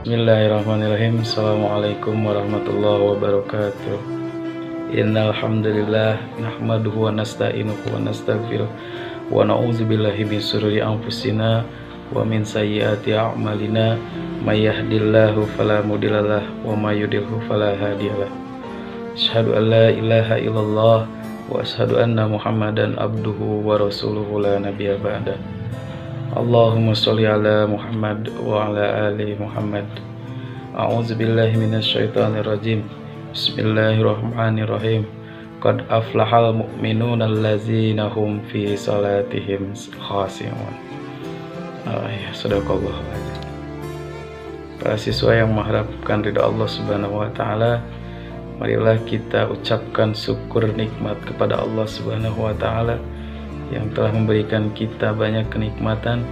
Bismillahirrahmanirrahim. Assalamualaikum warahmatullahi wabarakatuh. Innal hamdalillah nahmaduhu wa nasta'inuhu wa nastaghfiruh wa na'udzu billahi min shururi anfusina wa min sayyiati a'malina may yahdihillahu fala mudhillalah wa may yudhlil fala hadiyalah. Asyhadu an la ilaha illallah wa asyhadu anna Muhammadan abduhu wa rasuluhu la nabiyya ba'da. Allahumma sholli ala Muhammad wa ala ali Muhammad. A'udzu billahi minasyaitonir rajim. Bismillahirrahmanirrahim. Qad aflahal mu'minuna allazina hum fi salatihim khashi'un. Sadaqallahu adzim. Para siswa yang mengharapkan ridha Allah Subhanahu wa taala, marilah kita ucapkan syukur nikmat kepada Allah Subhanahu wa taala yang telah memberikan kita banyak kenikmatan.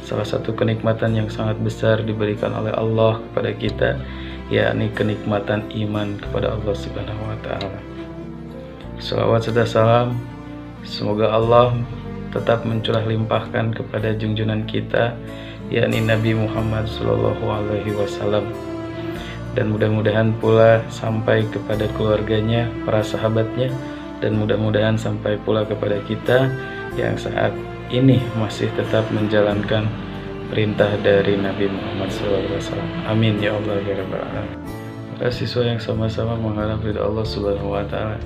Salah satu kenikmatan yang sangat besar diberikan oleh Allah kepada kita, yakni kenikmatan iman kepada Allah Subhanahu wa taala. Shalawat serta salam semoga Allah tetap mencurah limpahkan kepada junjungan kita, yakni Nabi Muhammad sallallahu alaihi wasallam, dan mudah-mudahan pula sampai kepada keluarganya, para sahabatnya, dan mudah-mudahan sampai pula kepada kita yang saat ini masih tetap menjalankan perintah dari Nabi Muhammad SAW. Amin ya Allah ya Rabbal Alamin. Para siswa yang sama-sama mengharap ridha Allah Subhanahu wa taala,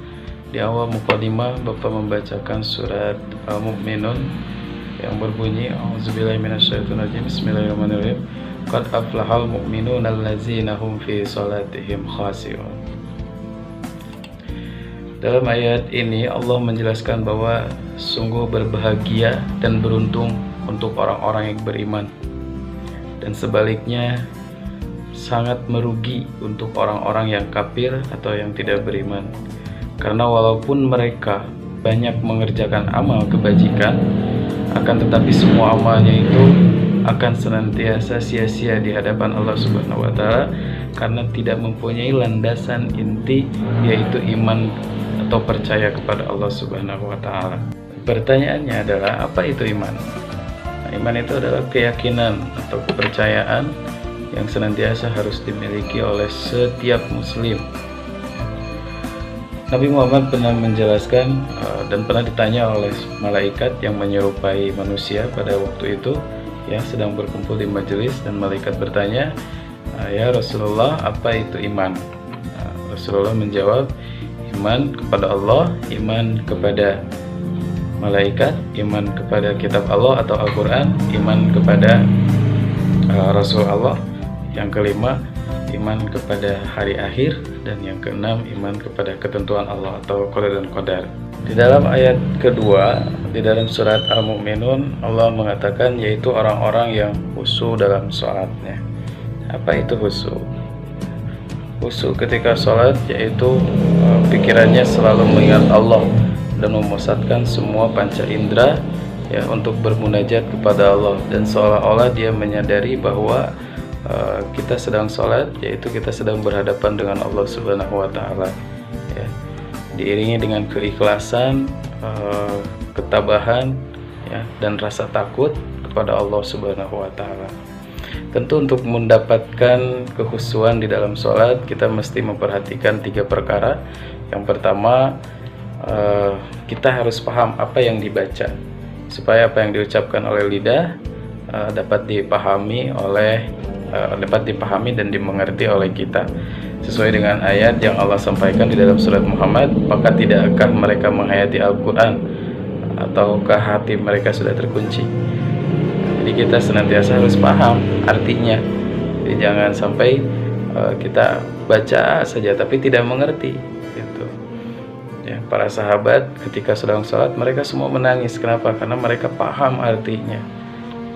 di awal mukadimah Bapak membacakan surat Al-Mu'minun yang berbunyi A'udzubillahi minasyaitonirrajim. Bismillahirrahmanirrahim. Qad aflahal mu'minuna allazina hum fi salatihim khashi'un. Dalam ayat ini Allah menjelaskan bahwa sungguh berbahagia dan beruntung untuk orang-orang yang beriman, dan sebaliknya sangat merugi untuk orang-orang yang kafir atau yang tidak beriman. Karena walaupun mereka banyak mengerjakan amal kebajikan, akan tetapi semua amalnya itu akan senantiasa sia-sia di hadapan Allah Subhanahu wa taala karena tidak mempunyai landasan inti, yaitu iman atau percaya kepada Allah Subhanahu wa taala. Pertanyaannya adalah, apa itu iman? Iman itu adalah keyakinan atau kepercayaan yang senantiasa harus dimiliki oleh setiap muslim. Nabi Muhammad pernah menjelaskan dan pernah ditanya oleh malaikat yang menyerupai manusia pada waktu itu, ya, sedang berkumpul di majelis, dan malaikat bertanya, ya Rasulullah, apa itu iman? Rasulullah menjawab, iman kepada Allah, iman kepada malaikat, iman kepada kitab Allah atau Al-Quran, iman kepada Rasul Allah, yang kelima iman kepada hari akhir, dan yang keenam iman kepada ketentuan Allah atau qada dan qadar. Di dalam ayat kedua di dalam surat Al-Mu'minun, Allah mengatakan yaitu orang-orang yang khusyuk dalam sholatnya. Apa itu khusyuk? Khusyuk ketika sholat yaitu pikirannya selalu mengingat Allah dan memusatkan semua panca indera, ya, untuk bermunajat kepada Allah, dan seolah-olah dia menyadari bahwa kita sedang sholat, yaitu kita sedang berhadapan dengan Allah Subhanahu wa taala, ya, diiringi dengan keikhlasan, ketabahan, ya, dan rasa takut kepada Allah Subhanahu wa taala. Tentu untuk mendapatkan kekhusyuan di dalam sholat, kita mesti memperhatikan 3 perkara. Yang pertama, kita harus paham apa yang dibaca, supaya apa yang diucapkan oleh lidah dapat dipahami dan dimengerti oleh kita, sesuai dengan ayat yang Allah sampaikan di dalam surat Muhammad, maka tidakkah mereka menghayati Al-Quran, ataukah hati mereka sudah terkunci? Jadi kita senantiasa harus paham artinya. Jadi jangan sampai kita baca saja tapi tidak mengerti, gitu. Ya, para sahabat ketika sedang sholat mereka semua menangis. Kenapa? Karena mereka paham artinya,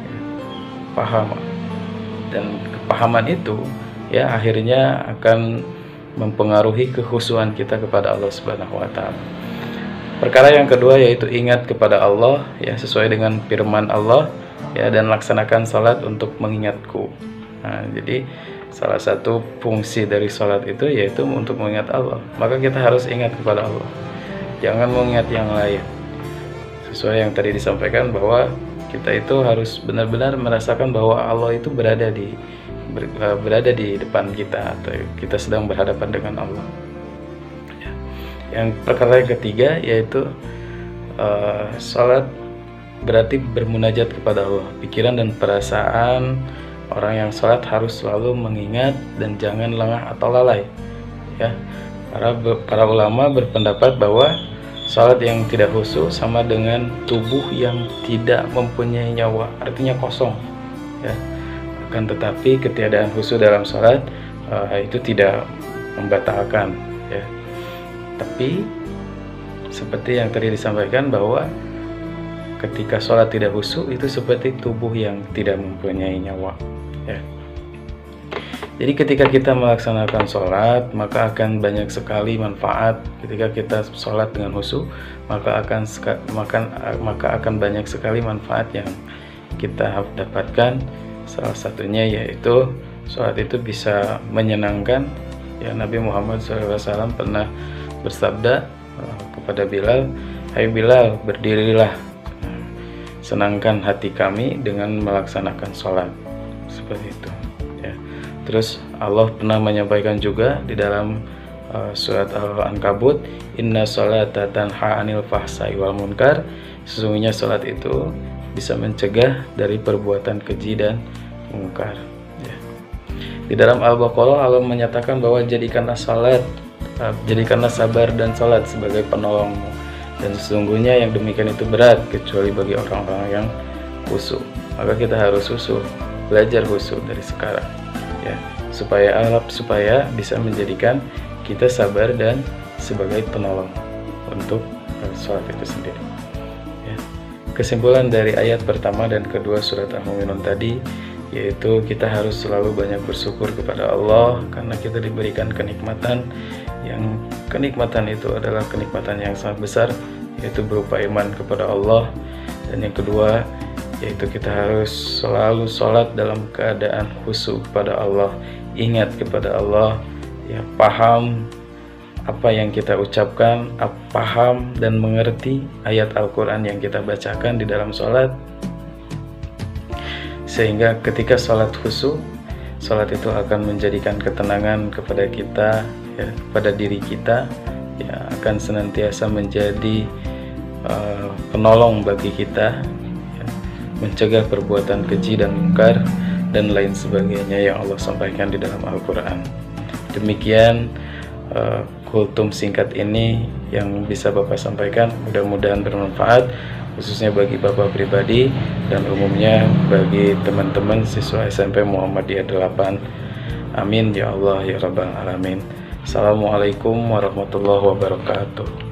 ya, paham, dan kepahaman itu, ya, akhirnya akan mempengaruhi kekhusyuan kita kepada Allah Subhanahu wa taala. Perkara yang kedua yaitu ingat kepada Allah, ya, sesuai dengan firman Allah, ya, dan laksanakan salat untuk mengingatku. Nah, jadi salah satu fungsi dari salat itu yaitu untuk mengingat Allah. Maka kita harus ingat kepada Allah, jangan mengingat yang lain. Sesuai yang tadi disampaikan bahwa kita itu harus benar-benar merasakan bahwa Allah itu berada di berada di depan kita, atau kita sedang berhadapan dengan Allah. Yang perkara yang ketiga yaitu sholat berarti bermunajat kepada Allah. Pikiran dan perasaan orang yang sholat harus selalu mengingat dan jangan lengah atau lalai. Ya, para ulama berpendapat bahwa sholat yang tidak khusyuk sama dengan tubuh yang tidak mempunyai nyawa, artinya kosong. Ya, akan tetapi ketiadaan khusyuk dalam sholat itu tidak membatalkan. Ya, tapi seperti yang tadi disampaikan bahwa ketika sholat tidak khusyuk itu seperti tubuh yang tidak mempunyai nyawa. Ya. Jadi ketika kita melaksanakan sholat, maka akan banyak sekali manfaat. Ketika kita sholat dengan khusyuk, maka akan banyak sekali manfaat yang kita dapatkan. Salah satunya yaitu sholat itu bisa menyenangkan. Ya, Nabi Muhammad SAW pernah bersabda kepada Bilal, "Hai Bilal, berdirilah, senangkan hati kami dengan melaksanakan sholat." Seperti itu. Ya. Terus Allah pernah menyampaikan juga di dalam surat Al-Ankabut, "Inna sholata tanha 'anil fahsai wal munkar." Sesungguhnya sholat itu bisa mencegah dari perbuatan keji dan mungkar. Ya. Di dalam Al-Baqarah Allah menyatakan bahwa jadikanlah sabar dan salat sebagai penolongmu, dan sesungguhnya yang demikian itu berat kecuali bagi orang-orang yang khusyuk. Maka kita harus khusyuk, belajar khusyuk dari sekarang, ya, supaya bisa menjadikan kita sabar dan sebagai penolong untuk sholat itu sendiri. Ya. Kesimpulan dari ayat pertama dan kedua surat Al-Mu'minun tadi yaitu kita harus selalu banyak bersyukur kepada Allah karena kita diberikan kenikmatan itu adalah kenikmatan yang sangat besar, yaitu berupa iman kepada Allah. Dan yang kedua yaitu kita harus selalu sholat dalam keadaan khusyuk kepada Allah, ingat kepada Allah, ya, paham apa yang kita ucapkan, paham dan mengerti ayat Al-Quran yang kita bacakan di dalam sholat, sehingga ketika sholat khusyuk, sholat itu akan menjadikan ketenangan kepada kita, ya, pada diri kita, ya, akan senantiasa menjadi penolong bagi kita, ya, mencegah perbuatan keji dan mungkar dan lain sebagainya yang Allah sampaikan di dalam Al-Quran. Demikian kultum singkat ini yang bisa Bapak sampaikan, mudah-mudahan bermanfaat khususnya bagi Bapak pribadi dan umumnya bagi teman-teman siswa SMP Muhammadiyah 8. Amin ya Allah ya Rabbal Alamin. Assalamualaikum warahmatullahi wabarakatuh.